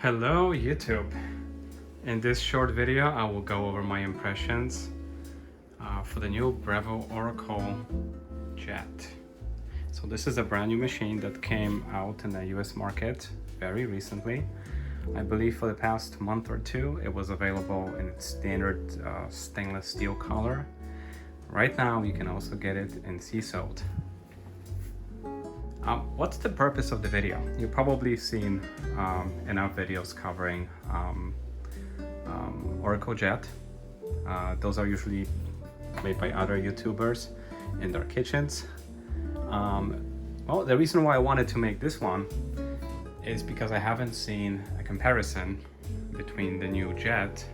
Hello YouTube. In this short video I will go over my impressions for the new Breville Oracle Jet. So this is a brand new machine that came out in the US market very recently. I believe for the past month or two it was available in its standard stainless steel color. Right now you can also get it in sea salt. What's the purpose of the video? You've probably seen enough videos covering Oracle Jet. Those are usually made by other YouTubers in their kitchens. Well, the reason why I wanted to make this one is because I haven't seen a comparison between the new Jet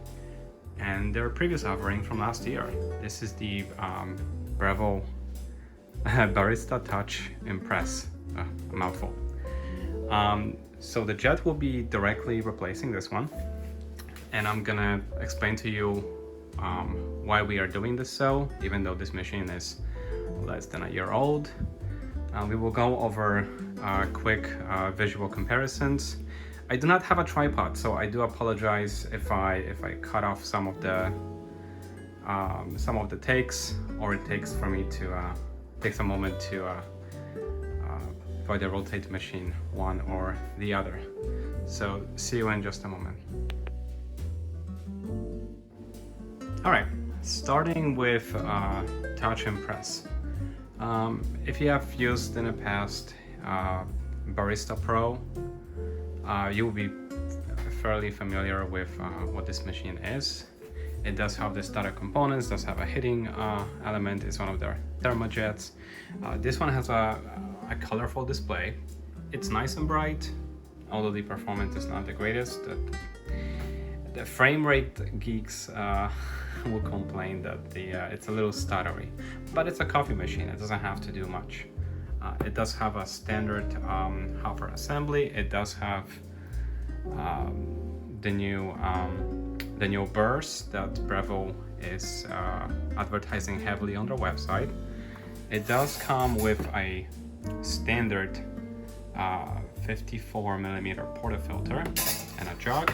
and their previous offering from last year. This is the Breville Barista Touch Impress. A mouthful. So the Jet will be directly replacing this one, and I'm gonna explain to you why we are doing this so, even though this machine is less than a year old. We will go over quick visual comparisons. I do not have a tripod, so I do apologize if I cut off some of the takes, or it takes for me to takes a moment to either rotate the machine one or the other. So see you in just a moment. All right, starting with Touch Impress. If you have used in the past Barista Pro, you'll be fairly familiar with what this machine is. It does have the starter components, does have a heating element, it's one of their thermojets. This one has a colorful display. It's nice and bright, although the performance is not the greatest. The frame rate geeks will complain that it's a little stuttery, but it's a coffee machine, it doesn't have to do much. It does have a standard hopper assembly. It does have the new burrs that Breville is advertising heavily on their website. It does come with a standard 54mm portafilter and a jug.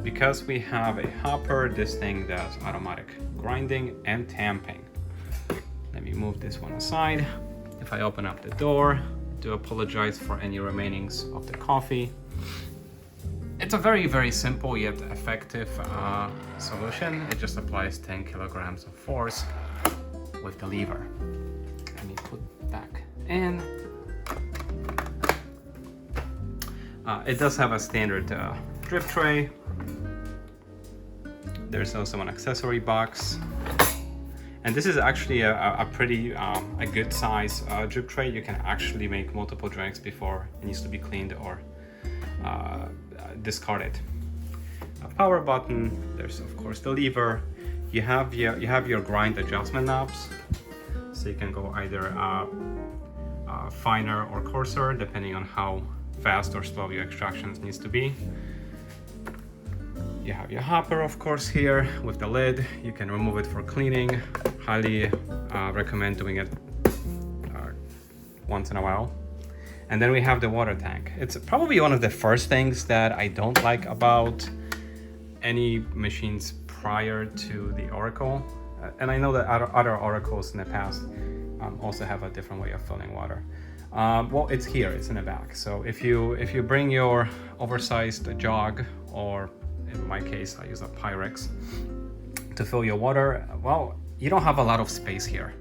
Because we have a hopper, this thing does automatic grinding and tamping. Let me move this one aside. If I open up the door, do apologize for any remainings of the coffee. It's a very, very simple yet effective solution. It just applies 10 kilograms of force with the lever. Let me put back in. It does have a standard drip tray. There's also an accessory box. And this is actually a pretty a good size drip tray. You can actually make multiple drinks before it needs to be cleaned or discarded. A power button. There's of course the lever. You have your grind adjustment knobs, so you can go either finer or coarser depending on how fast or slow your extractions needs to be. You have your hopper of course here with the lid. You can remove it for cleaning. Highly recommend doing it once in a while. And then we have the water tank. It's probably one of the first things that I don't like about any machines prior to the Oracle. And I know that other Oracles in the past also have a different way of filling water. Well, it's here, it's in the back. So if you bring your oversized jug, or in my case, I use a Pyrex to fill your water, well, you don't have a lot of space here.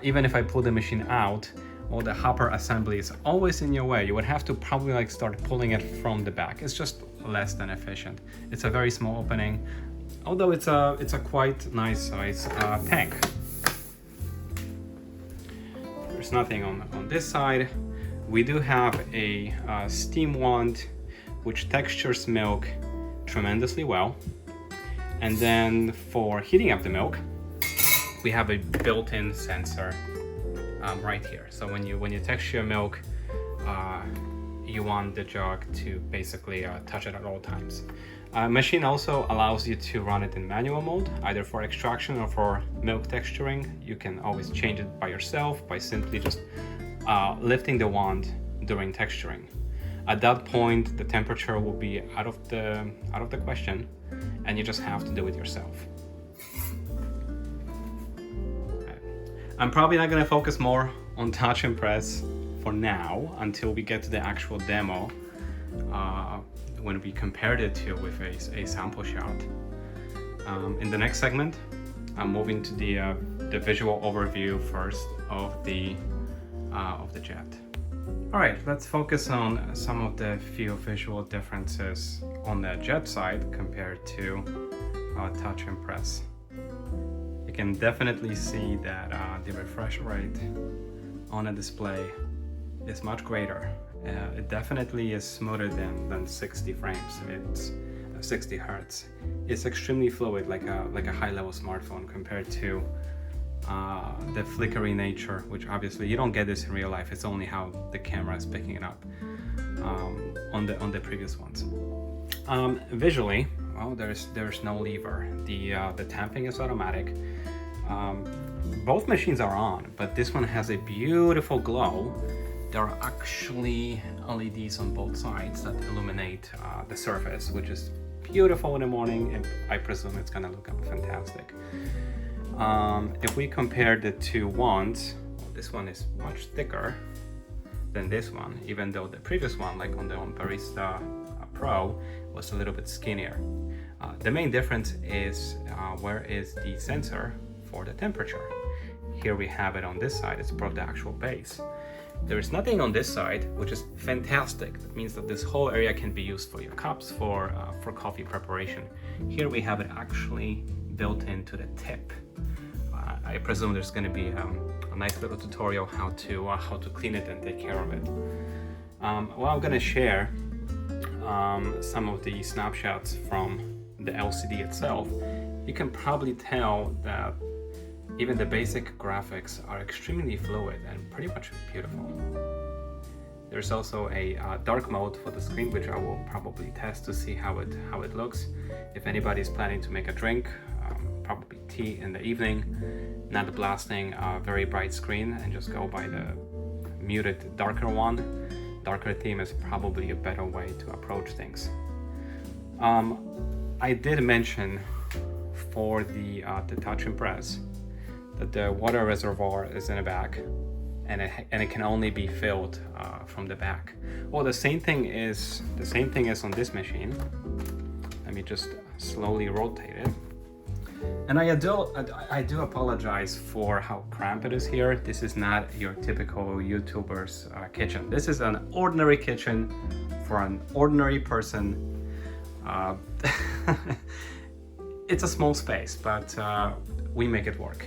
Even if I pull the machine out, well, the hopper assembly is always in your way. You would have to probably start pulling it from the back. It's just less than efficient. It's a very small opening, although it's a quite nice size tank. There's nothing on this side. We do have a steam wand which textures milk tremendously well. And then for heating up the milk, we have a built-in sensor right here. So when you texture your milk, you want the jug to basically touch it at all times. Machine also allows you to run it in manual mode, either for extraction or for milk texturing. You can always change it by yourself by simply just lifting the wand during texturing. At that point, the temperature will be out of the question, and you just have to do it yourself. Okay. I'm probably not gonna focus more on Touch Impress for now until we get to the actual demo, when we compared it to with a sample shot. In the next segment, I'm moving to the visual overview first of the jet. All right, let's focus on some of the few visual differences on the jet side compared to Touch Impress. You can definitely see that the refresh rate on a display is much greater. It definitely is smoother than 60 frames. It's 60 hertz. It's extremely fluid, like a high-level smartphone, compared to the flickery nature, which obviously you don't get this in real life. It's only how the camera is picking it up on the previous ones. Visually, well, there's no lever. The tamping is automatic. Both machines are on, but this one has a beautiful glow. There are actually LEDs on both sides that illuminate the surface, which is beautiful in the morning, and I presume it's gonna look fantastic. If we compare the two ones, well, this one is much thicker than this one, even though the previous one, like on the Barista Pro, was a little bit skinnier. The main difference is where is the sensor for the temperature. Here we have it on this side, it's above the actual base. There is nothing on this side, which is fantastic. That means that this whole area can be used for your cups, for coffee preparation. Here we have it actually built into the tip. I presume there's going to be a nice little tutorial how to clean it and take care of it. Well, I'm going to share some of the snapshots from the LCD itself. You can probably tell that even the basic graphics are extremely fluid and pretty much beautiful. There's also a dark mode for the screen, which I will probably test to see how it looks. If anybody's planning to make a drink, probably tea in the evening, not blasting a very bright screen and just go by the muted darker one. Darker theme is probably a better way to approach things. I did mention for the Touch Impress that the water reservoir is in the back, and it can only be filled from the back. Well, the same thing is on this machine. Let me just slowly rotate it. And I do apologize for how cramped it is here. This is not your typical YouTuber's kitchen. This is an ordinary kitchen for an ordinary person. It's a small space, but we make it work.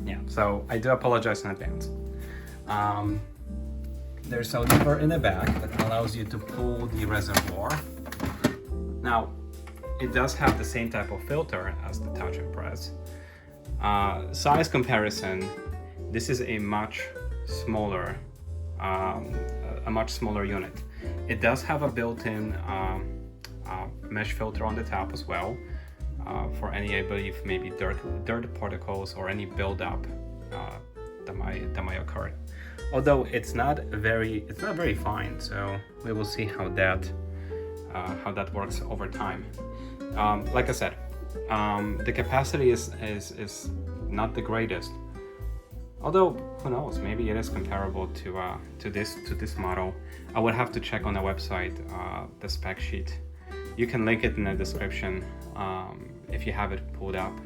Yeah, so I do apologize in advance. There's a lever in the back that allows you to pull the reservoir. Now, it does have the same type of filter as the Touch Impress. Size comparison, this is a much smaller unit. It does have a built-in mesh filter on the top as well, for any, I believe, maybe dirt particles or any buildup that might occur. Although it's not very fine, so we will see how that works over time. Like I said, the capacity is not the greatest. Although who knows, maybe it is comparable to this model. I would have to check on the website the spec sheet. You can link it in the description if you have it pulled up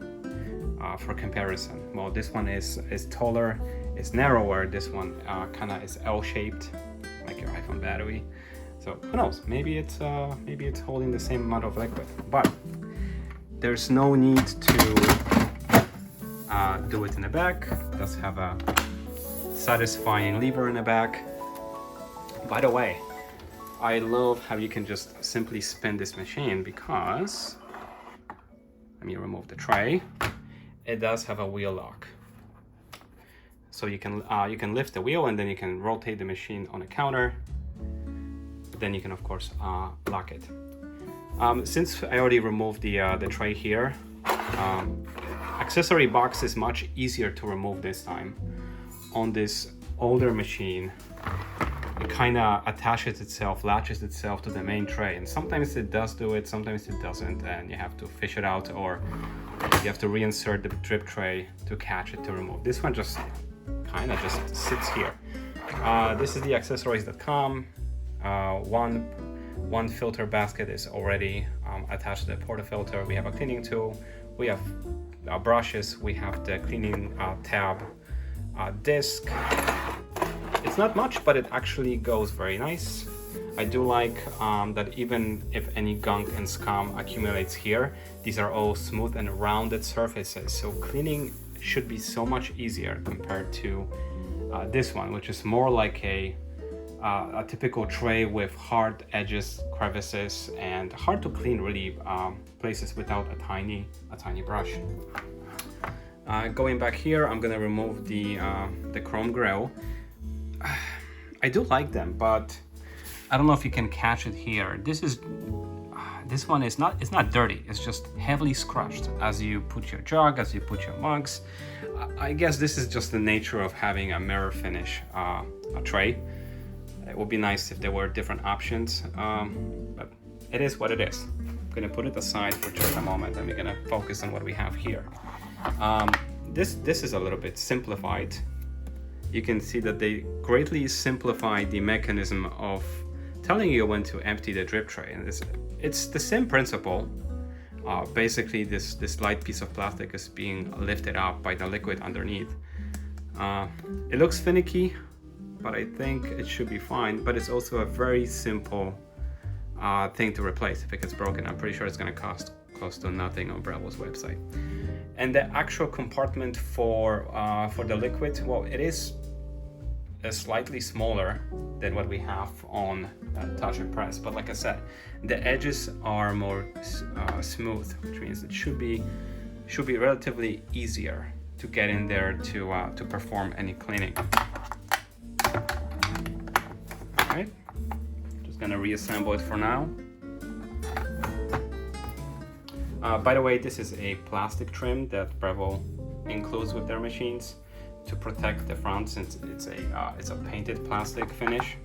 for comparison. Well, this one is taller, it's narrower. This one kind of is L-shaped, like your iPhone battery. So who knows? Maybe it's holding the same amount of liquid. But there's no need to do it in the back. It does have a satisfying lever in the back. By the way, I love how you can just simply spin this machine, because let me remove the tray. It does have a wheel lock, so you can lift the wheel and then you can rotate the machine on a counter. Then you can of course lock it. Since I already removed the tray here, accessory box is much easier to remove this time. On this older machine, kind of latches itself to the main tray, and sometimes it does do it, sometimes it doesn't, and you have to fish it out, or you have to reinsert the drip tray to catch it to remove. This one just kind of just sits here. This is the accessories that come. One filter basket is already attached to the portafilter. We have a cleaning tool, we have brushes, we have the cleaning tab, disc. It's not much, but it actually goes very nice. I do like that even if any gunk and scum accumulates here, these are all smooth and rounded surfaces, so cleaning should be so much easier compared to this one, which is more like a typical tray with hard edges, crevices, and hard to clean really places without a tiny brush. Going back here, I'm gonna remove the chrome grill. I do like them, but I don't know if you can catch it here. This one is not, it's not dirty, it's just heavily scratched as you put your jug, as you put your mugs. I guess this is just the nature of having a mirror finish a tray. It would be nice if there were different options, but it is what it is. I'm gonna put it aside for just a moment, and we're gonna focus on what we have here. This is a little bit simplified. You can see that they greatly simplified the mechanism of telling you when to empty the drip tray, and it's the same principle. Basically, this light piece of plastic is being lifted up by the liquid underneath. It looks finicky, but I think it should be fine. But it's also a very simple thing to replace. If it gets broken, I'm pretty sure it's going to cost close to nothing on Breville's website. And the actual compartment for the liquid, well, it is slightly smaller than what we have on Touch Impress, but like I said, the edges are more smooth, which means it should be relatively easier to get in there to perform any cleaning. All right, just gonna reassemble it for now. By the way, this is a plastic trim that Breville includes with their machines to protect the front, since it's a painted plastic finish.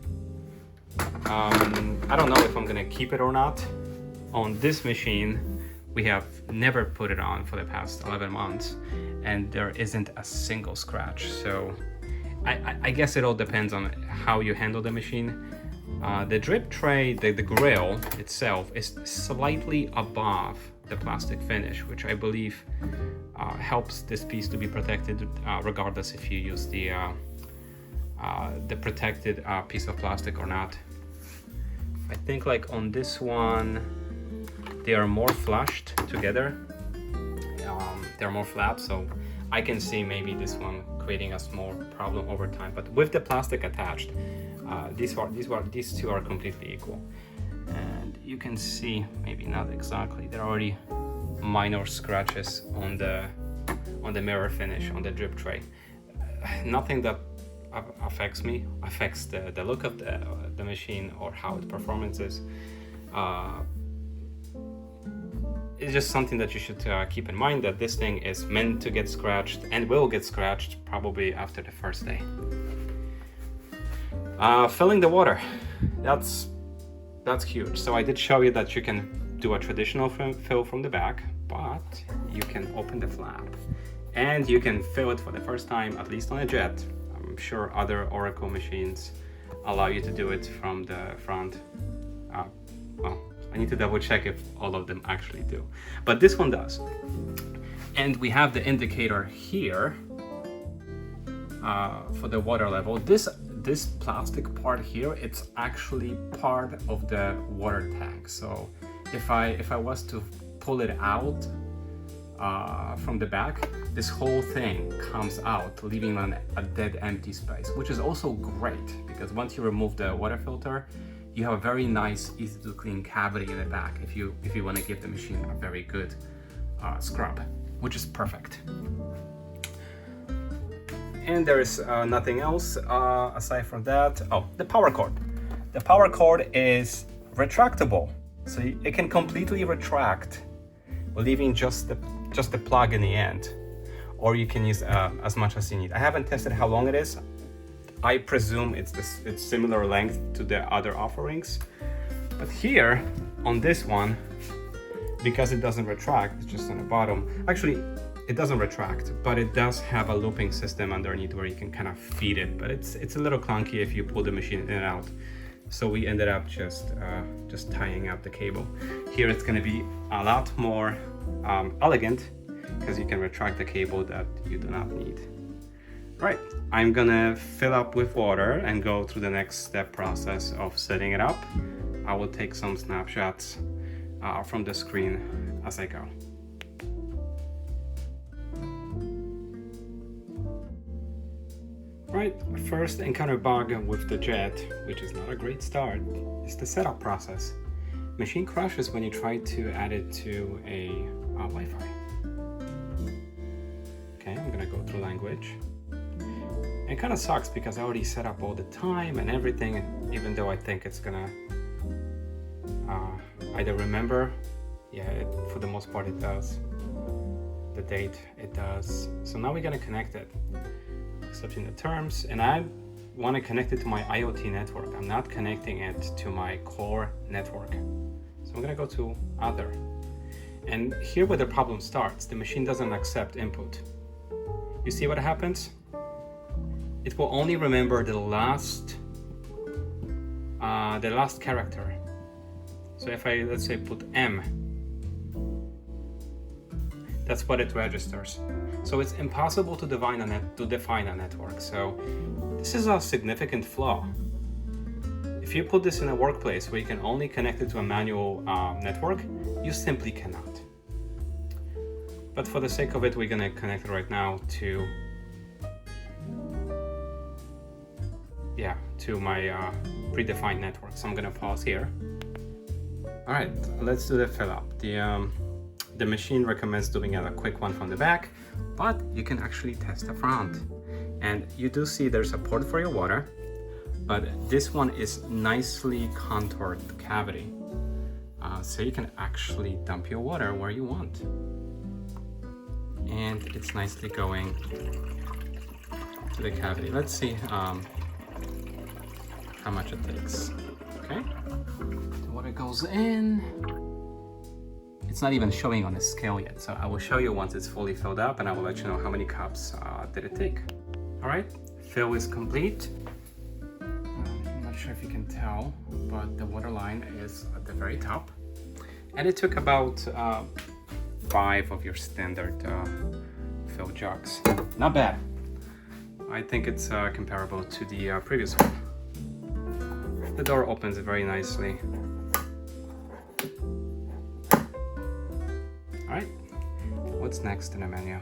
I don't know if I'm gonna keep it or not. On this machine, we have never put it on for the past 11 months, and there isn't a single scratch. So I guess it all depends on how you handle the machine. The drip tray, the grill itself is slightly above the plastic finish, which I believe helps this piece to be protected regardless if you use the protected piece of plastic or not. I think like on this one, they are more flushed together. They're more flat, so I can see maybe this one creating a small problem over time. But with the plastic attached, these two are completely equal. And you can see, maybe not exactly, there are already minor scratches on the mirror finish on the drip tray. Nothing that affects the look of the machine or how its performance is. It's just something that you should keep in mind, that this thing is meant to get scratched and will get scratched probably after the first day. Filling the water, that's huge. So I did show you that you can do a traditional fill from the back, but you can open the flap and you can fill it for the first time, at least on a Jet. I'm sure other Oracle machines allow you to do it from the front. Well, I need to double check if all of them actually do, but this one does. And we have the indicator here for the water level. This plastic part here, it's actually part of the water tank. So if I was to pull it out from the back, this whole thing comes out, leaving a dead empty space, which is also great because once you remove the water filter, you have a very nice, easy to clean cavity in the back if you want to give the machine a very good scrub, which is perfect. And there is nothing else aside from that. Oh, the power cord. The power cord is retractable, so it can completely retract, leaving just the plug in the end, or you can use as much as you need. I haven't tested how long it is. I presume it's similar length to the other offerings. But here on this one, because it doesn't retract, it's just on the bottom. Actually, it doesn't retract, but it does have a looping system underneath where you can kind of feed it. But it's a little clunky if you pull the machine in and out. So we ended up just tying up the cable. Here it's going to be a lot more elegant because you can retract the cable that you do not need. Right, I'm gonna fill up with water and go through the next step process of setting it up. I will take some snapshots from the screen as I go. Right, first encounter bug with the Jet, which is not a great start, is the setup process. Machine crashes when you try to add it to a Wi-Fi. Okay, I'm gonna go through language. It kind of sucks because I already set up all the time and everything, and even though I think it's gonna either remember, for the most part it does, the date it does. So now we're gonna connect it, accepting the terms, and I want to connect it to my IoT network. I'm not connecting it to my core network. So I'm gonna go to other, and here where the problem starts, the machine doesn't accept input. You see what happens? It will only remember the last character. So if I, let's say, put M, that's what it registers. So it's impossible to define a network. So this is a significant flaw. If you put this in a workplace where you can only connect it to a manual network, you simply cannot. But for the sake of it, we're gonna connect it right now to my predefined network. So I'm gonna pause here. All right, let's do the fill up. The machine recommends doing a quick one from the back, but you can actually test the front. And you do see there's a port for your water, but this one is nicely contoured cavity. So you can actually dump your water where you want. And it's nicely going to the cavity. Let's see how much it takes. Okay, the water goes in. It's not even showing on a scale yet, so I will show you once it's fully filled up, and I will let you know how many cups did it take. All right, fill is complete. I'm not sure if you can tell, but the water line is at the very top, and it took about 5 of your standard fill jugs. Not bad. I think it's comparable to the previous one. The door opens very nicely. All right, what's next in the menu?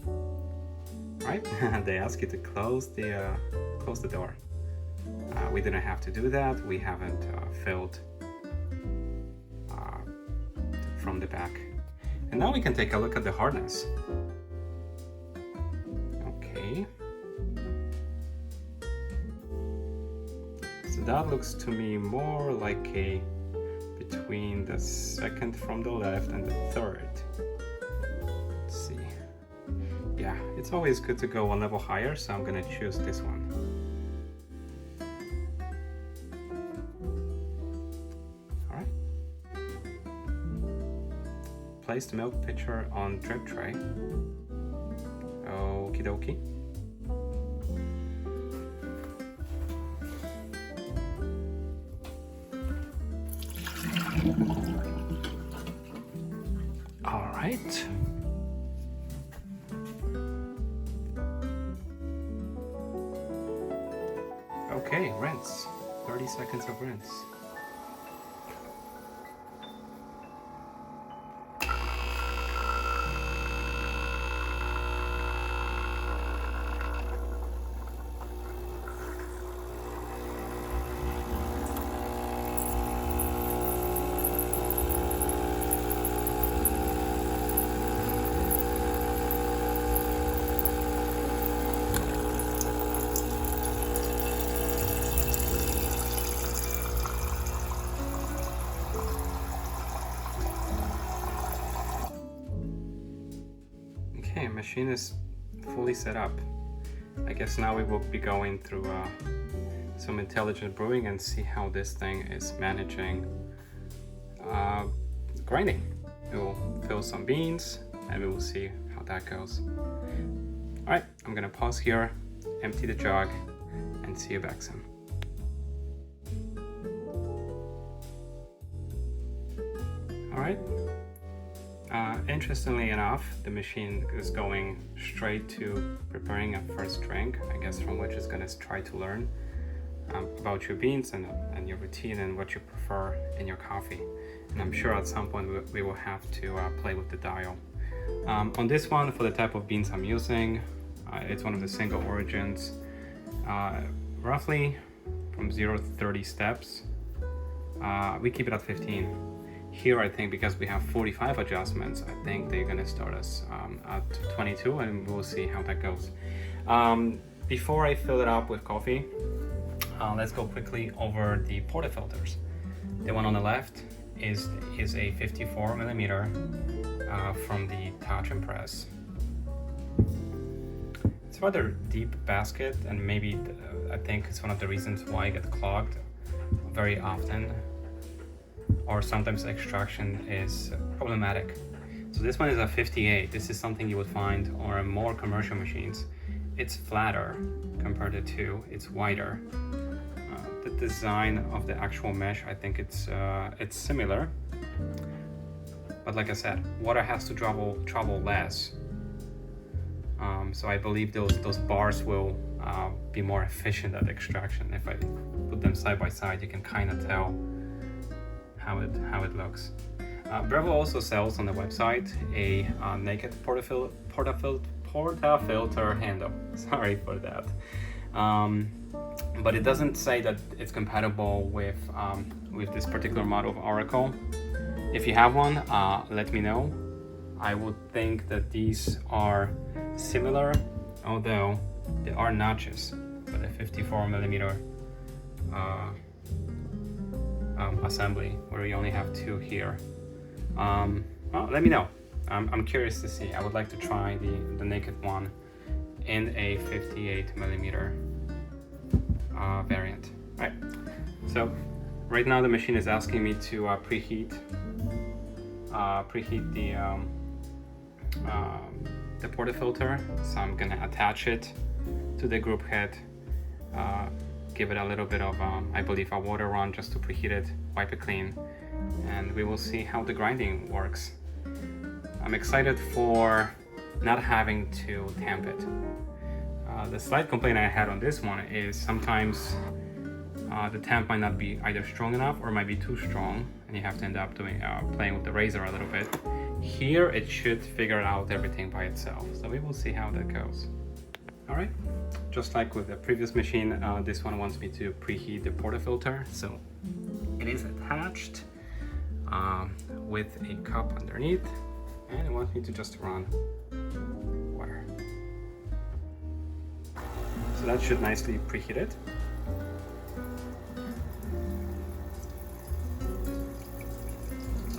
All right, they ask you to close the door. We didn't have to do that. We haven't filled from the back. And now we can take a look at the hardness. Okay. So that looks to me more like a between the second from the left and the third. Let's see. Yeah, it's always good to go one level higher, so I'm gonna choose this one. All right. Place the milk pitcher on drip tray. Okie dokie. All right. Okay, rinse. 30 seconds of rinse. Okay, machine is fully set up. I guess now we will be going through some intelligent brewing and see how this thing is managing grinding. We will fill some beans and we will see how that goes. All right, I'm gonna pause here, empty the jug, and see you back soon. All right. Interestingly enough, the machine is going straight to preparing a first drink, I guess, from which it's going to try to learn about your beans and your routine and what you prefer in your coffee. And I'm sure at some point we will have to play with the dial. On this one, for the type of beans I'm using, it's one of the single origins, roughly from 0 to 30 steps. We keep it at 15. Here, I think because we have 45 adjustments, I think they're gonna start us at 22, and we'll see how that goes. Before I fill it up with coffee, let's go quickly over the portafilters. The one on the left is a 54 millimeter from the Touch Impress. It's a rather deep basket, and maybe I think it's one of the reasons why I get clogged very often, or sometimes extraction is problematic. So this one is a 58. This is something you would find on more commercial machines. It's flatter compared to 2. It's wider. The design of the actual mesh, I think it's similar. But like I said, water has to travel less. So I believe those bars will be more efficient at extraction. If I put them side by side, you can kind of tell how it looks. Breville also sells on the website a naked portafilter handle. Sorry for that. But it doesn't say that it's compatible with this particular model of Oracle. If you have one, let me know. I would think that these are similar, although there are notches for the 54 millimeter assembly, where we only have 2 here. Well, let me know. I'm curious to see. I would like to try the naked one in a 58 millimeter variant. All right. So right now the machine is asking me to preheat the portafilter. So I'm gonna attach it to the group head. Give it a little bit of, I believe, a water run just to preheat it, wipe it clean, and we will see how the grinding works. I'm excited for not having to tamp it. The slight complaint I had on this one is sometimes the tamp might not be either strong enough or might be too strong, and you have to end up playing with the razor a little bit. Here it should figure out everything by itself, so we will see how that goes. All right. Just like with the previous machine, this one wants me to preheat the portafilter. So it is attached with a cup underneath, and it wants me to just run water. So that should nicely preheat it.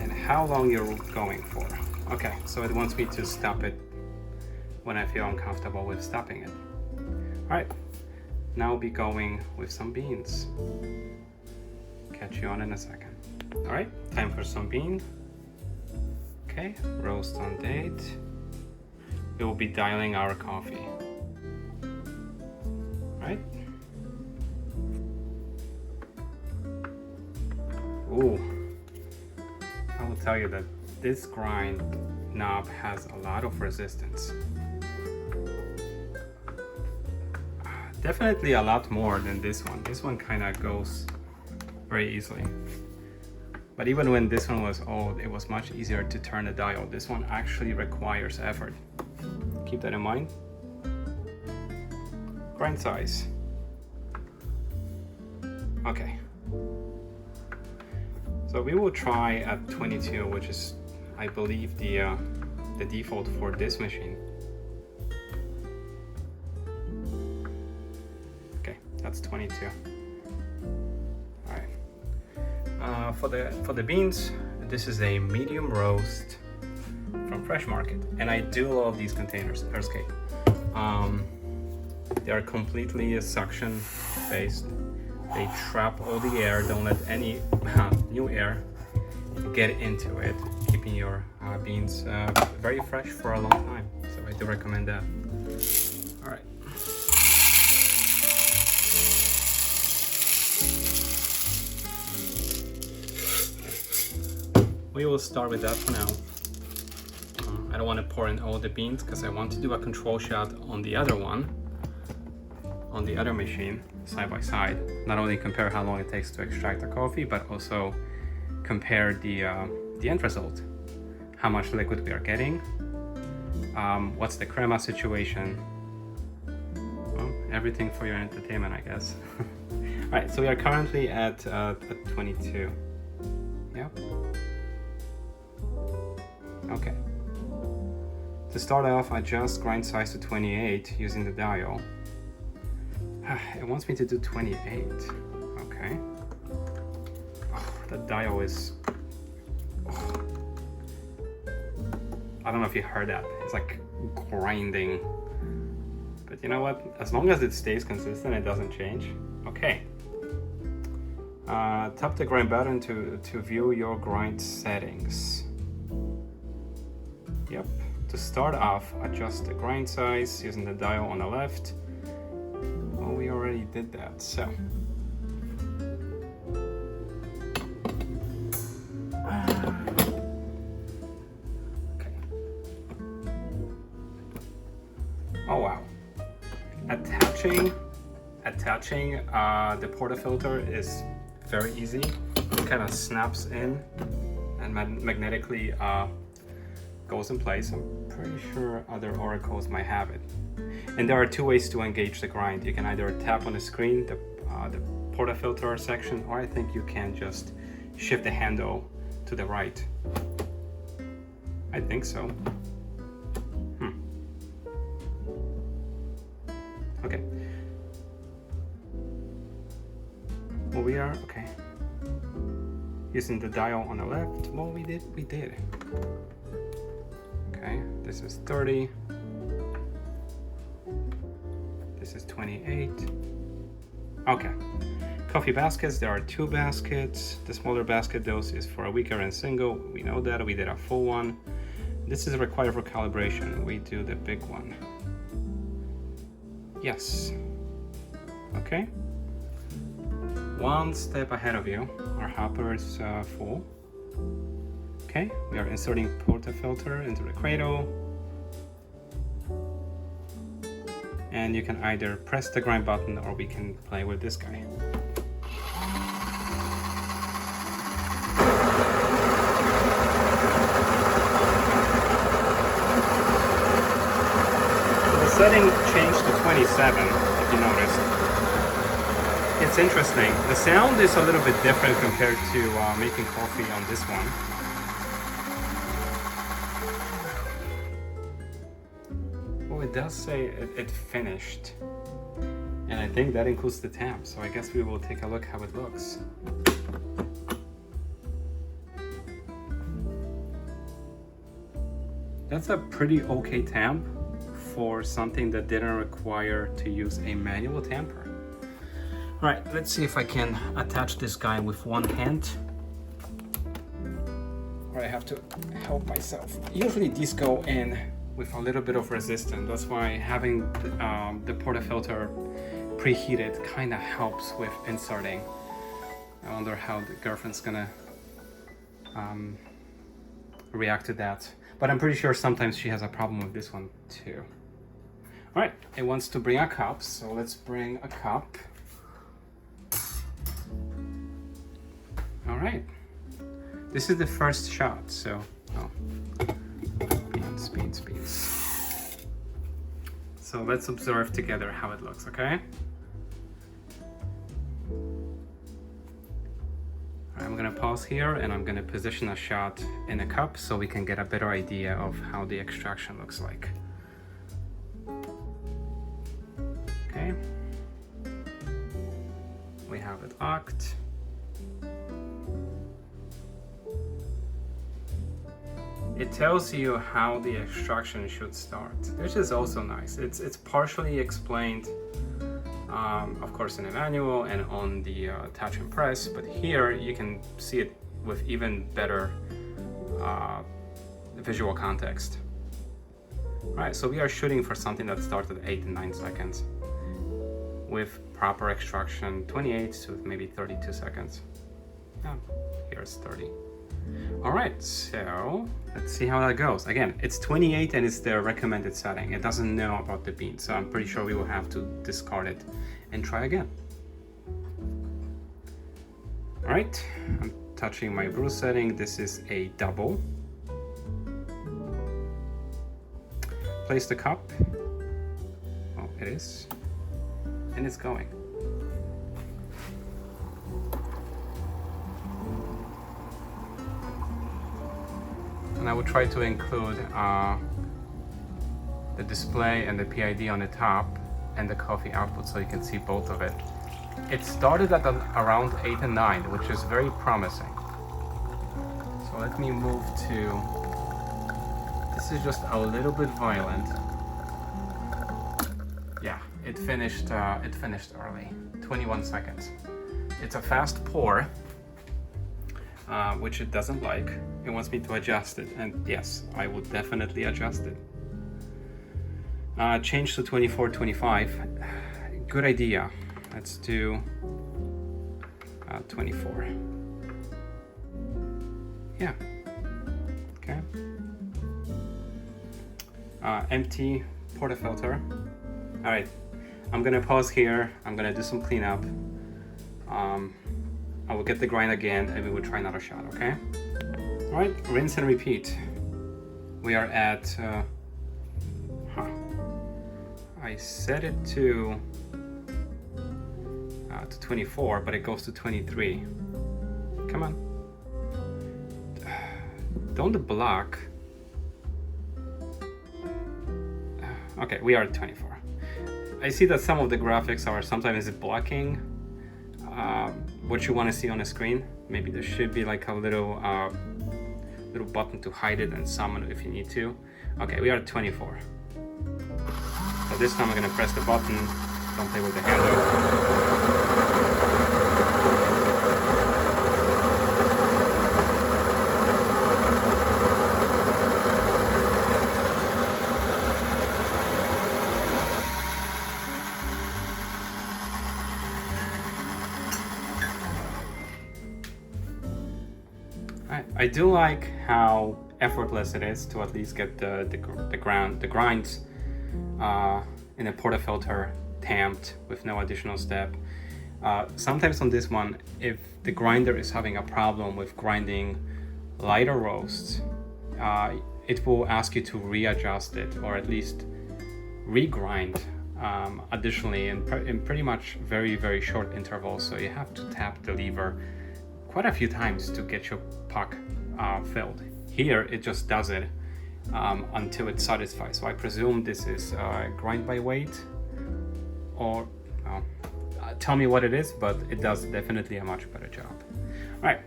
And how long you're going for? Okay, so it wants me to stop it when I feel uncomfortable with stopping it. All right, now we'll be going with some beans. Catch you on in a second. All right, time for some bean. Okay, roast on date. We will be dialing our coffee. All right. Ooh, I will tell you that this grind knob has a lot of resistance. Definitely a lot more than this one. This one kind of goes very easily. But even when this one was old, it was much easier to turn the dial. This one actually requires effort. Keep that in mind. Grind size. Okay. So we will try at 22, which is, I believe, the default for this machine. That's 22. All right. For the beans, this is a medium roast from Fresh Market, and I do love these containers. Erscape. They are completely suction based. They trap all the air, don't let any new air get into it, keeping your beans very fresh for a long time. So I do recommend that. All right. We will start with that for now. I don't want to pour in all the beans because I want to do a control shot on the other one, on the other machine, side by side. Not only compare how long it takes to extract the coffee, but also compare the end result. How much liquid we are getting, what's the crema situation. Well, everything for your entertainment, I guess. All right, so we are currently at 22. Yep. Okay. To start off, adjust grind size to 28 using the dial. It wants me to do 28. Okay. Oh, the dial is... Oh. I don't know if you heard that. It's like grinding. But you know what? As long as it stays consistent, it doesn't change. Okay. Tap the grind button to view your grind settings. Yep. To start off, adjust the grind size using the dial on the left. Well, we already did that, so. Okay. Oh wow. Attaching the portafilter is very easy. It kind of snaps in and magnetically goes in place. I'm pretty sure other oracles might have it. And there are two ways to engage the grind. You can either tap on the screen, the portafilter section, or I think you can just shift the handle to the right. I think so. Okay. Well, we are, okay. Using the dial on the left. Well, we did. Okay, this is 30. This is 28. Okay. Coffee baskets, there are 2 baskets. The smaller basket dose is for a weaker and single. We know that, we did a full one. This is required for calibration. We do the big one. Yes. Okay. One step ahead of you. Our hopper is full. Okay, we are inserting portafilter into the cradle. And you can either press the grind button or we can play with this guy. The setting changed to 27, if you noticed. It's interesting. The sound is a little bit different compared to making coffee on this one. It does say it finished, and I think that includes the temp, so I guess we will take a look how it looks. That's a pretty okay temp for something that didn't require to use a manual tamper. All right, let's see if I can attach this guy with one hand, or I have to help myself. Usually these go in with a little bit of resistance. That's why having the portafilter preheated kind of helps with inserting. I wonder how the girlfriend's gonna react to that. But I'm pretty sure sometimes she has a problem with this one too. All right, it wants to bring a cup, so let's bring a cup. All right, this is the first shot, so beans. So let's observe together how it looks, okay? I'm gonna pause here and I'm gonna position a shot in a cup so we can get a better idea of how the extraction looks like. Okay. We have it locked. it tells you how the extraction should start, which is also nice. It's partially explained, of course, in the manual and on the Touch Impress, but here you can see it with even better visual context. All right, so we are shooting for something that starts at 8 and 9 seconds with proper extraction, 28 to maybe 32 seconds. Yeah, here's 30. All right, so let's see how that goes. Again, it's 28 and it's the recommended setting. It doesn't know about the bean, so I'm pretty sure we will have to discard it and try again. All right, I'm touching my brew setting. This is a double. Place the cup. Oh, it is. And it's going. And I will try to include the display and the PID on the top and the coffee output so you can see both of it. It started at around 8 and 9, which is very promising. So let me move to, this is just a little bit violent. Yeah, it finished early, 21 seconds. It's a fast pour, which it doesn't like. It wants me to adjust it, and yes, I will definitely adjust it. Change to 24, 25. Good idea. Let's do 24. Yeah. Okay. Empty portafilter. All right. I'm gonna pause here. I'm gonna do some cleanup. I will get the grind again, and we will try another shot. Okay. All right. Rinse and repeat. We are at. I set it to 24, but it goes to 23. Come on. Don't block. Okay, we are at 24. I see that some of the graphics are sometimes blocking what you want to see on the screen. Maybe there should be like a little button to hide it and summon if you need to. Okay, we are at 24. So this time I'm gonna press the button. Don't play with the handle. I do like how effortless it is to at least get the grinds in a portafilter tamped with no additional step. Sometimes on this one, if the grinder is having a problem with grinding lighter roasts, it will ask you to readjust it or at least regrind additionally in pretty much very short intervals. So you have to tap the lever quite a few times to get your puck filled. Here it just does it until it's satisfied. So I presume this is grind by weight, or tell me what it is, but it does definitely a much better job. All right,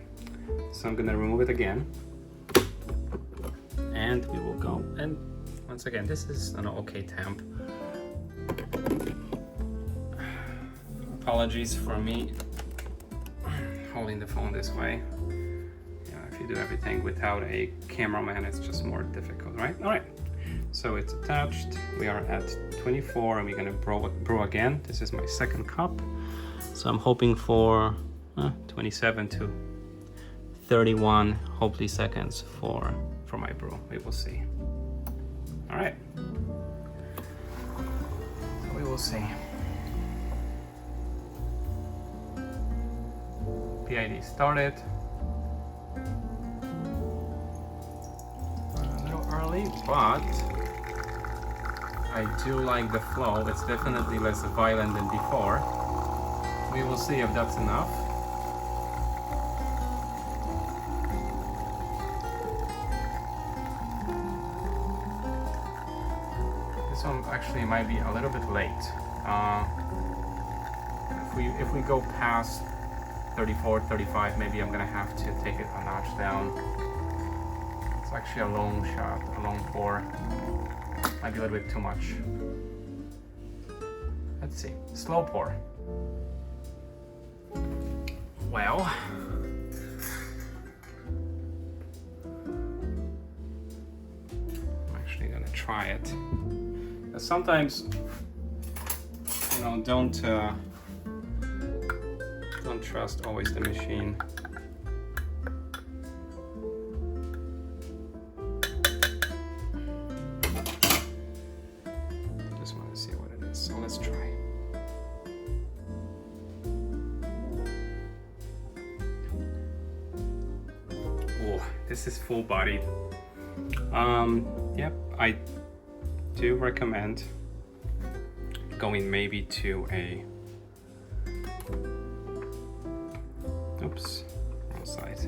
so I'm gonna remove it again, and we will go. And once again, this is an okay temp. Apologies for me holding the phone this way. If you do everything without a cameraman, it's just more difficult, right? All right, so it's attached. We are at 24 and we're gonna brew again. This is my second cup. So I'm hoping for 27 to 31, hopefully seconds for my brew. We will see. All right, so we will see. PID started. A little early, but I do like the flow. It's definitely less violent than before. We will see if that's enough. This one actually might be a little bit late. If we go past 34, 35, maybe I'm gonna have to take it a notch down. So actually a long shot, a long pour. Might be a little bit too much. Let's see, slow pour. Well, I'm actually gonna try it. Sometimes, you know, don't trust always the machine. Just want to see what it is, so let's try. Oh, this is full-bodied. Yep, I do recommend going maybe to a, oops, wrong side.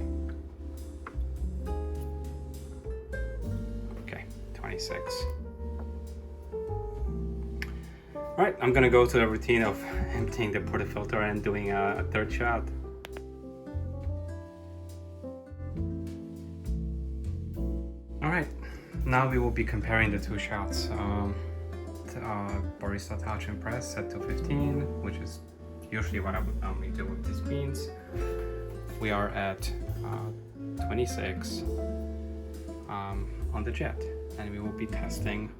Okay, 26. All right, I'm gonna go to the routine of emptying the portafilter and doing a third shot. All right, now we will be comparing the two shots. Barista Touch Impress set to 15, which is usually what I would normally do with these beans. We are at 26 on the Jet, and we will be testing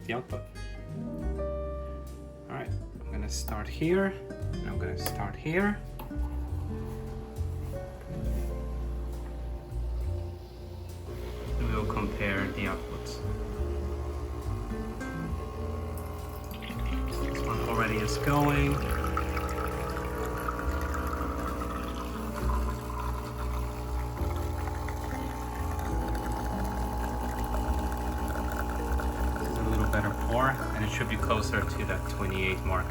the output. All right, I'm gonna start here, and I'm gonna start here. And we will compare the outputs. This one already is going. Better pour, and it should be closer to that 28 mark.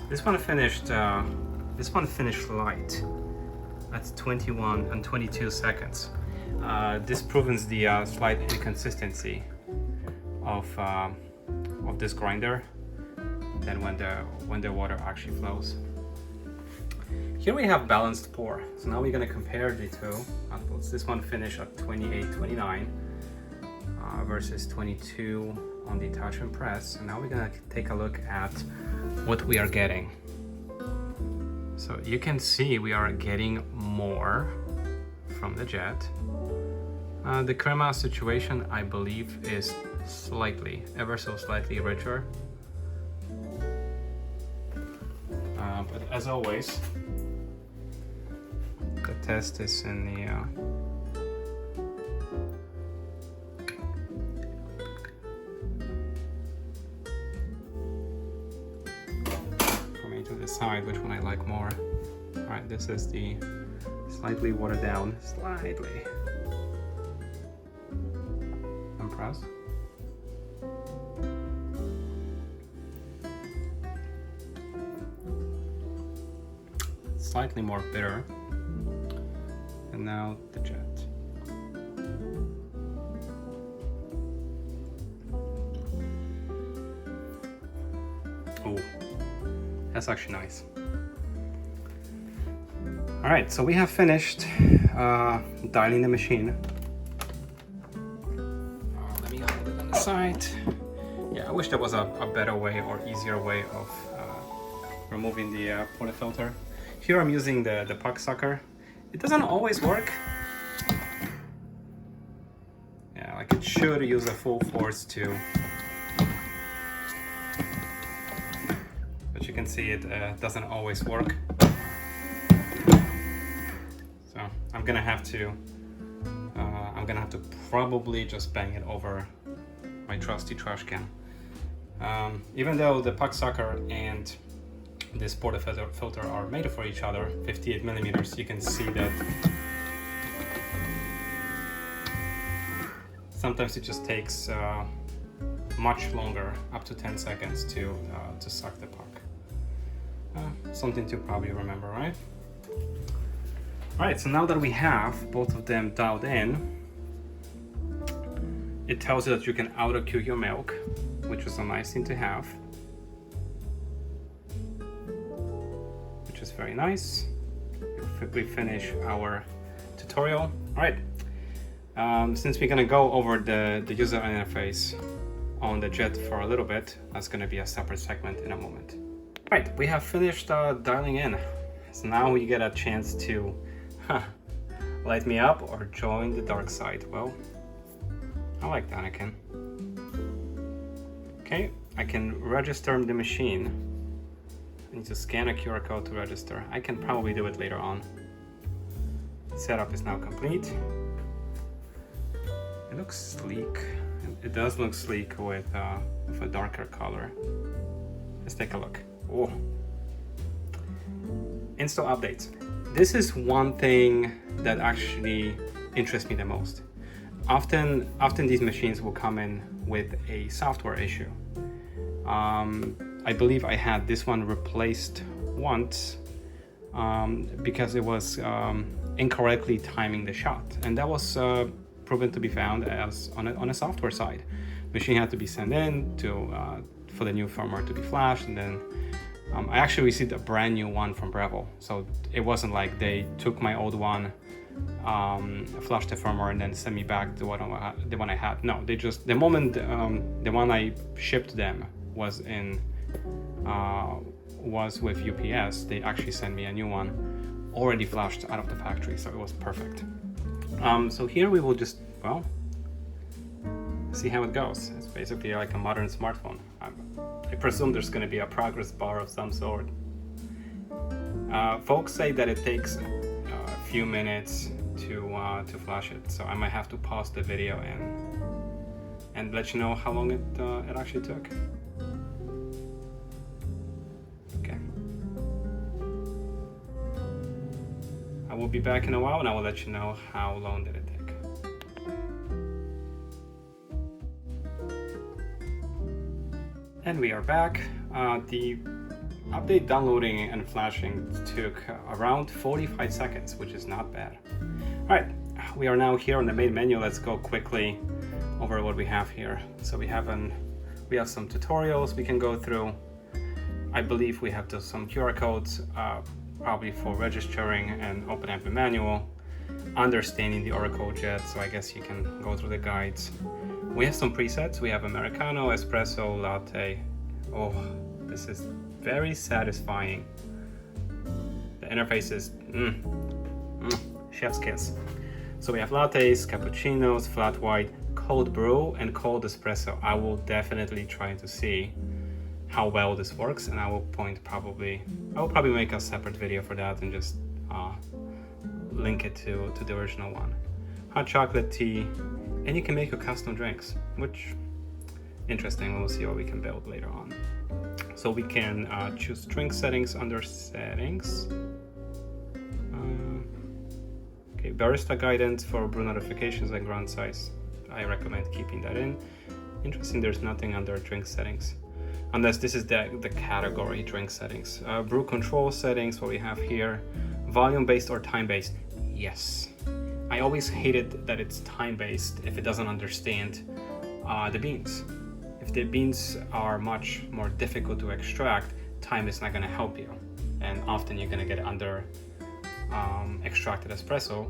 This one finished light at 21 and 22 seconds. This proves the slight inconsistency of this grinder than when the water actually flows. Here we have balanced pour. So now we're gonna compare the two outputs. This one finished at 28-29. Versus 22 on the Touch Impress. And now we're gonna take a look at what we are getting. So you can see we are getting more from the Jet. The crema situation, I believe, is ever so slightly richer. But as always, the test is in the to decide which one I like more. All right, this is the slightly watered down, slightly. Impressed? Slightly more bitter. And now the Jet. Oh. That's actually nice. All right, so we have finished dialing the machine. Let me hold it on the side. Yeah, I wish there was a better way or easier way of removing the portafilter. Here I'm using the puck sucker. It doesn't always work. Yeah, like it should use a full force to. You can see it doesn't always work, so I'm gonna have to probably just bang it over my trusty trash can. Even though the puck sucker and this portafilter are made for each other, 58 millimeters, you can see that sometimes it just takes much longer, up to 10 seconds to suck the puck. Something to probably remember, right? Alright, so now that we have both of them dialed in, it tells you that you can auto-cue your milk, which is a nice thing to have. Which is very nice. We finish our tutorial. All right, since we're gonna go over the user interface on the Jet for a little bit, that's gonna be a separate segment in a moment. All right, we have finished dialing in. So now we get a chance to light me up or join the dark side. Well, I like that, I can. Okay, I can register the machine. I need to scan a QR code to register. I can probably do it later on. Setup is now complete. It looks sleek. It does look sleek with a darker color. Let's take a look. Oh. Install updates. This is one thing that actually interests me the most. Often these machines will come in with a software issue. I believe I had this one replaced once because it was incorrectly timing the shot, and that was proven to be found as on a software side. Machine had to be sent in to for the new firmware to be flashed, and then I actually received a brand new one from Breville, so it wasn't like they took my old one, flashed the firmware, and then sent me back the one I had. No, they just, the moment the one I shipped them was with UPS, they actually sent me a new one already flashed out of the factory, so it was perfect. So here we will just, well, see how it goes. It's basically like a modern smartphone. I presume there's going to be a progress bar of some sort. Folks say that it takes a few minutes to flash it, so I might have to pause the video and let you know how long it actually took. Okay. I will be back in a while and I will let you know how long did it take. And we are back. The update downloading and flashing took around 45 seconds, which is not bad. All right, we are now here on the main menu. Let's go quickly over what we have here. So we have some tutorials we can go through. I believe we have some QR codes, probably for registering and opening up the manual, understanding the Oracle Jet. So I guess you can go through the guides. We have some presets. We have Americano, Espresso, Latte. Oh, this is very satisfying. The interface is chef's kiss. So we have lattes, cappuccinos, flat white, cold brew, and cold espresso. I will definitely try to see how well this works, and I will probably make a separate video for that and just link it to the original one. Hot chocolate tea, and you can make your custom drinks, which interesting. We'll see what we can build later on. So we can choose drink settings under settings. Okay, barista guidance for brew notifications and ground size. I recommend keeping that in. Interesting, there's nothing under drink settings, unless this is the category drink settings. Brew control settings, what we have here. Volume based or time based? Yes. I always hated that it's time-based if it doesn't understand the beans. If the beans are much more difficult to extract, time is not going to help you. And often you're going to get under extracted espresso.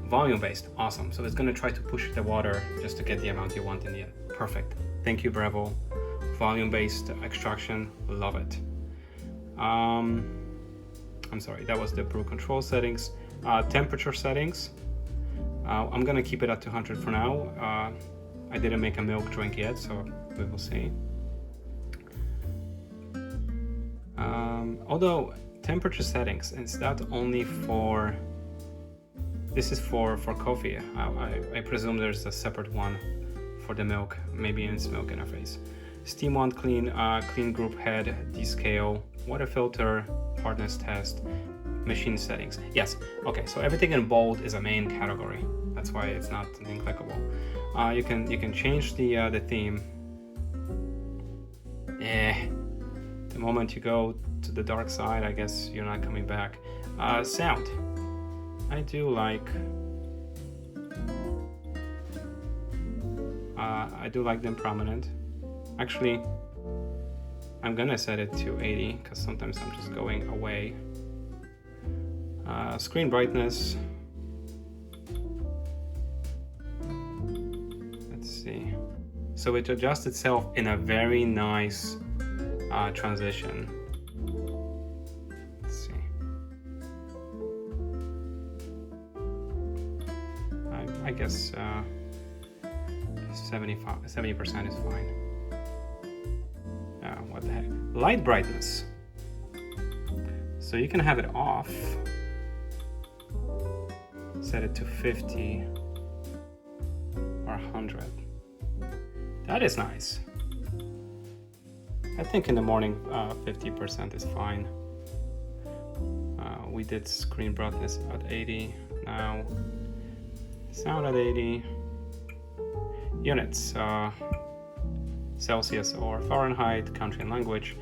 Volume-based, awesome. So it's going to try to push the water just to get the amount you want in the end. Perfect. Thank you, Breville. Volume-based extraction, love it. I'm sorry, that was the brew control settings. Temperature settings. I'm gonna keep it at 200 for now. I didn't make a milk drink yet, so we will see. Although temperature settings, is that only for? This is for coffee. I presume there's a separate one for the milk, maybe in its milk interface. Steam wand clean, clean group head, descale, water filter, hardness test, machine settings. Yes. Okay. So everything in bold is a main category. That's why it's not something clickable. You can change the theme. The moment you go to the dark side, I guess you're not coming back. Sound. I do like them prominent. Actually, I'm gonna set it to 80 because sometimes I'm just going away. Screen brightness. see. So it adjusts itself in a very nice transition. Let's see. I guess 70% is fine. What the heck? Light brightness. So you can have it off. Set it to 50 or 100. That is nice. I think in the morning 50% is fine. We did screen brightness at 80. Now sound at 80. Units, Celsius or Fahrenheit, country and language.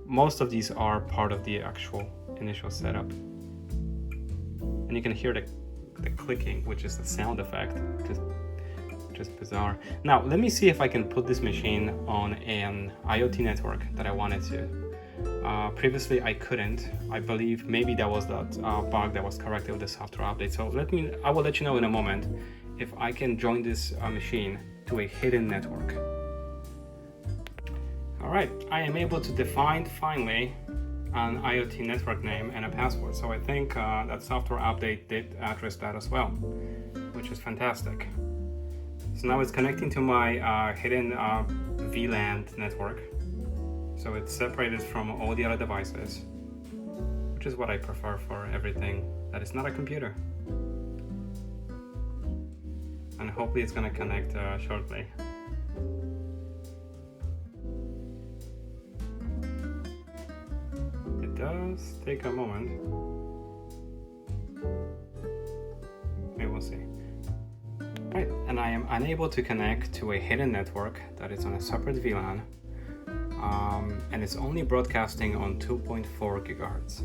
Most of these are part of the actual initial setup. And you can hear the clicking, which is the sound effect, which is bizarre. Now, let me see if I can put this machine on an IoT network that I wanted to. Previously, I couldn't. I believe maybe that was that bug that was corrected with the software update. So I will let you know in a moment if I can join this machine to a hidden network. All right, I am able to define finally an IoT network name and a password. So I think that software update did address that as well, which is fantastic. So now it's connecting to my hidden VLAN network. So it's separated from all the other devices, which is what I prefer for everything that is not a computer. And hopefully it's gonna connect shortly. It does take a moment. Maybe we'll see. Right, and I am unable to connect to a hidden network that is on a separate VLAN, and it's only broadcasting on 2.4 gigahertz.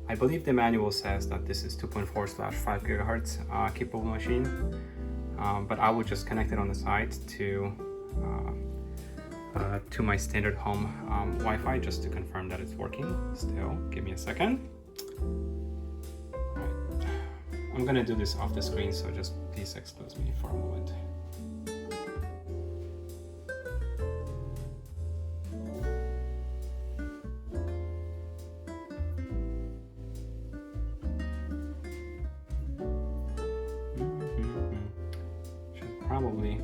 I believe the manual says that this is 2.4/5 gigahertz capable machine. But I would just connect it on the side to my standard home Wi-Fi just to confirm that it's working still. Give me a second. Right. I'm gonna do this off the screen, so just please excuse me for a moment. Probably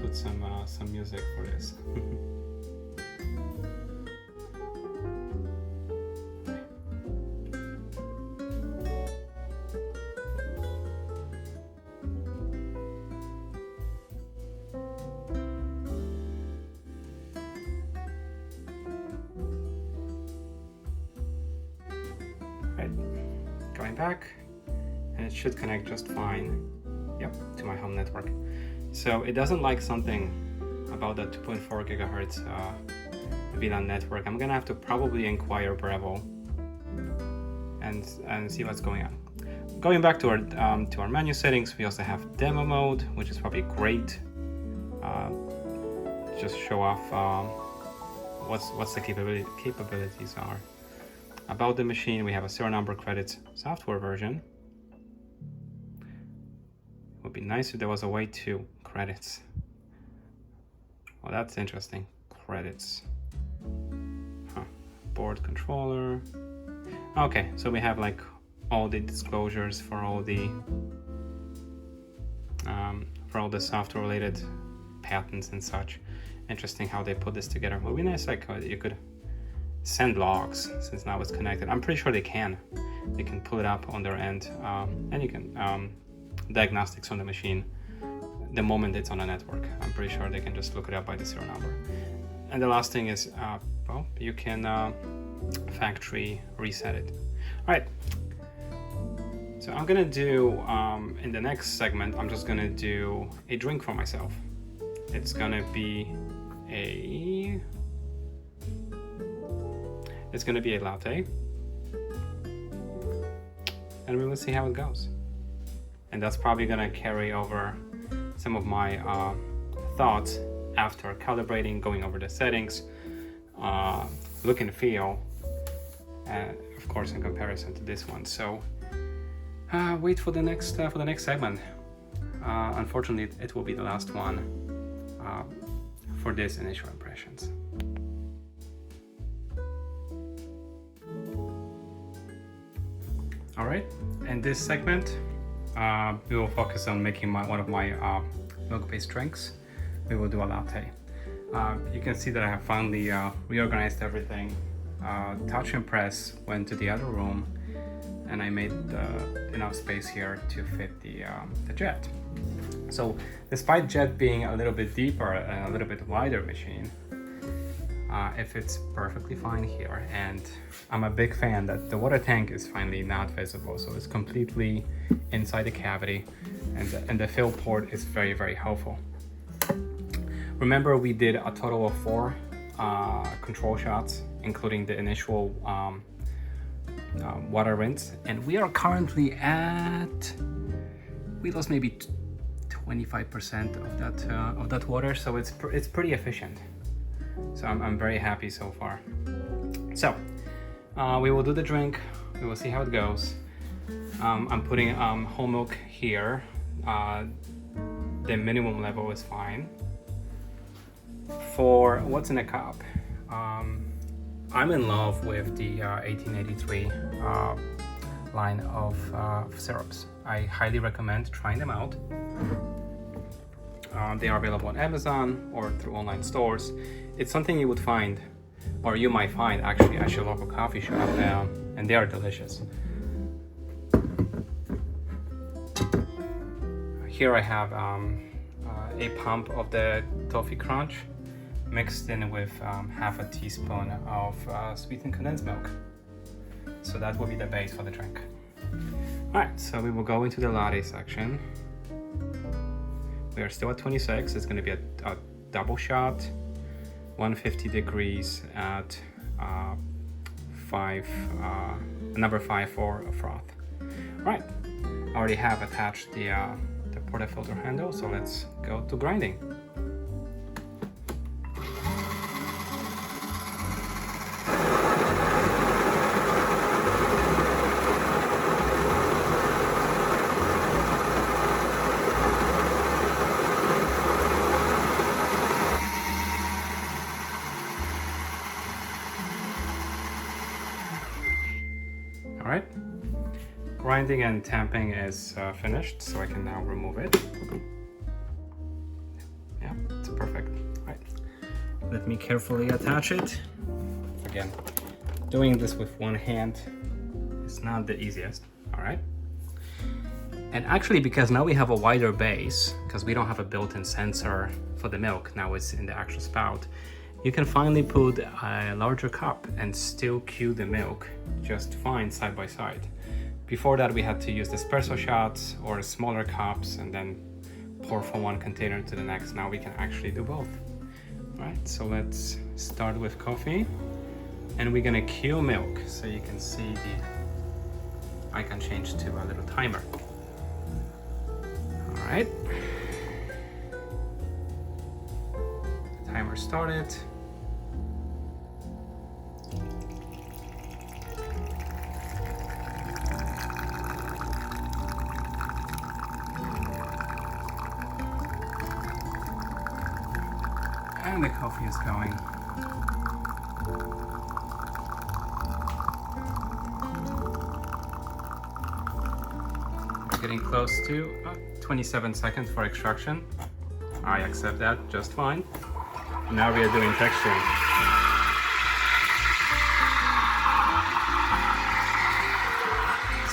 put some music for this. Right, going back, and it should connect just fine. Yep, to my home network. So it doesn't like something about that 2.4 gigahertz VLAN network. I'm gonna have to probably inquire Breville and see what's going on. Going back to our menu settings, we also have demo mode, which is probably great. Just show off what's the capabilities are. About the machine, we have a serial number credits software version. Would be nice if there was a way to credits. Well, that's interesting. Credits. Huh. Board controller. Okay, so we have like all the disclosures for all the software related patents and such. Interesting how they put this together. It would be nice like you could send logs since now it's connected. I'm pretty sure they can pull it up on their end, and you can diagnostics on the machine the moment it's on a network. I'm pretty sure they can just look it up by the serial number. And the last thing is, well, you can factory reset it. All right. So I'm gonna do in the next segment. I'm just gonna do a drink for myself. It's gonna be a latte, and we will see how it goes. And that's probably gonna carry over some of my thoughts after calibrating, going over the settings, look and feel, of course, in comparison to this one. So wait for the next segment. unfortunately, it will be the last one for this initial impressions. All right, in this segment, we will focus on making one of my milk-based drinks. We will do a latte. You can see that I have finally reorganized everything. Touch Impress went to the other room, and I made enough space here to fit the Jet. So despite Jet being a little bit deeper and a little bit wider machine, it fits perfectly fine here. And I'm a big fan that the water tank is finally not visible, so it's completely inside the cavity, and the fill port is very, very helpful. Remember, we did a total of 4 control shots, including the initial water rinse, and we are currently at, we lost maybe 25% of that water, so it's pretty efficient. So I'm very happy so far. So we will do the drink. We will see how it goes. I'm putting whole milk here. The minimum level is fine. For what's in a cup, I'm in love with the 1883 line of syrups. I highly recommend trying them out. They are available on Amazon or through online stores. It's something you would find, or you might find actually at your local coffee shop, and they are delicious. Here I have a pump of the Toffee Crunch mixed in with half a teaspoon of sweetened condensed milk. So that will be the base for the drink. Alright, so we will go into the latte section. We are still at 26. It's going to be a double shot, 150 degrees at number 5 for a froth. Alright, I already have attached the portafilter handle, so let's go to grinding. Alright, grinding and tamping is finished, so I can now remove it. Yeah, it's perfect. Alright, let me carefully attach it. Again, doing this with one hand is not the easiest. Alright, and actually, because now we have a wider base, because we don't have a built-in sensor for the milk, now it's in the actual spout, you can finally put a larger cup and still cue the milk just fine side by side. Before that, we had to use the espresso shots or smaller cups and then pour from one container to the next. Now we can actually do both. All right, so let's start with coffee, and we're gonna cue milk so you can see the icon change to a little timer. All right, timer started. And the coffee is going. We're getting close to 27 seconds for extraction. I accept that just fine. Now we are doing texturing.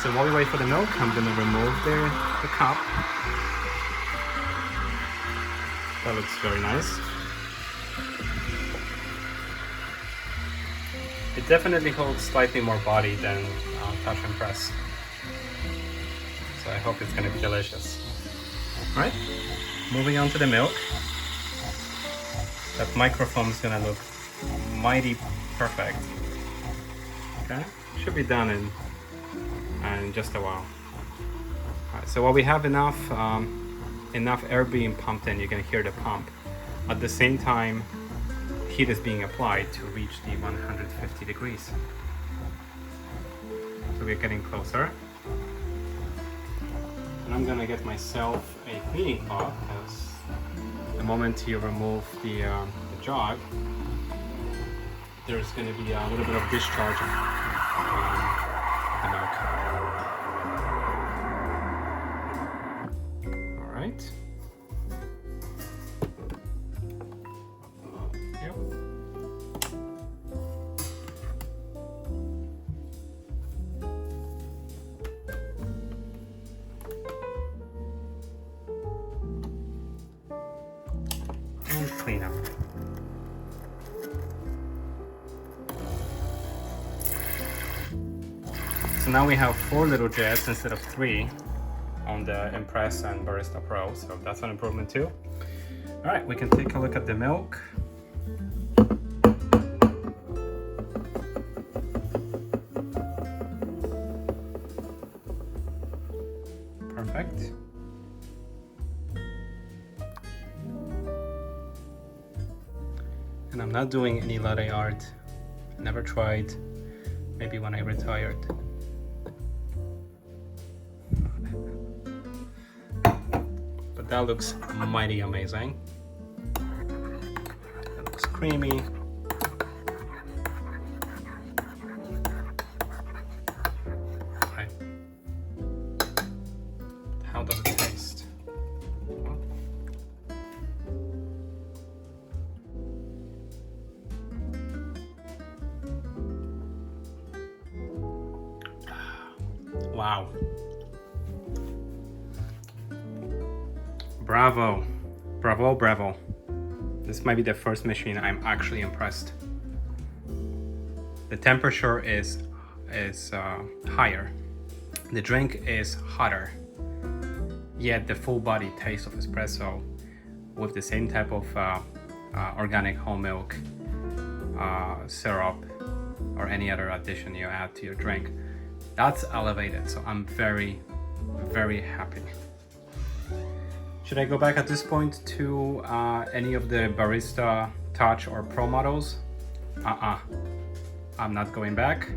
So while we wait for the milk, I'm going to remove the cup. That looks very nice. It definitely holds slightly more body than Touch Impress. So I hope it's going to be delicious. Alright, moving on to the milk. That microfoam is going to look mighty perfect. Okay, should be done in just a while. Alright, so while we have enough air being pumped in, you can hear the pump. At the same time, heat is being applied to reach the 150 degrees. So we're getting closer. And I'm gonna get myself a cleaning cloth, because the moment you remove the jog, there's gonna be a little bit of discharge of the milk. All right. Yep. And clean up. So now we have 4 little jets instead of 3 on the Impress and Barista Pro, so that's an improvement too. All right, we can take a look at the milk. Perfect. And I'm not doing any latte art. Never tried. Maybe when I retired. But that looks mighty amazing. That looks creamy. Okay. How does it taste? Wow. Bravo. Bravo, bravo. This might be the first machine I'm actually impressed. The temperature is higher. The drink is hotter. Yet the full body taste of espresso with the same type of organic whole milk, syrup, or any other addition you add to your drink. That's elevated, so I'm very, very happy. Should I go back at this point to any of the Barista Touch or Pro models? I'm not going back.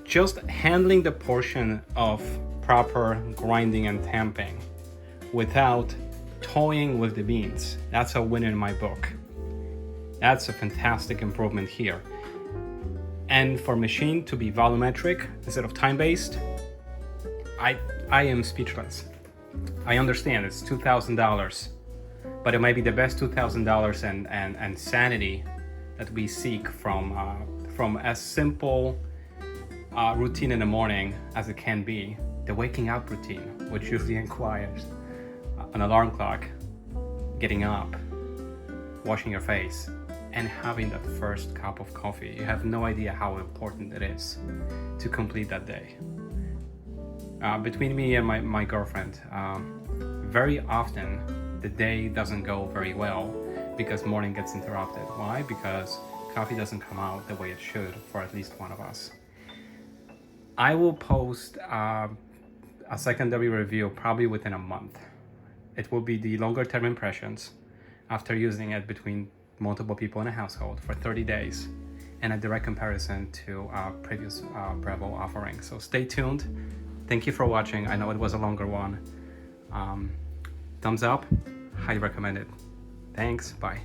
Just handling the portion of proper grinding and tamping without toying with the beans. That's a win in my book. That's a fantastic improvement here. And for machine to be volumetric instead of time-based, I am speechless. I understand it's $2,000, but it might be the best $2,000 and sanity that we seek from as simple routine in the morning as it can be. The waking up routine, which usually requires an alarm clock, getting up, washing your face, and having that first cup of coffee. You have no idea how important it is to complete that day. Between me and my girlfriend, very often the day doesn't go very well because morning gets interrupted. Why? Because coffee doesn't come out the way it should for at least one of us. I will post a secondary review probably within a month. It will be the longer term impressions after using it between multiple people in a household for 30 days and a direct comparison to previous Breville offerings. So stay tuned. Thank you for watching. I know it was a longer one. Thumbs up, highly recommend it. Thanks, bye.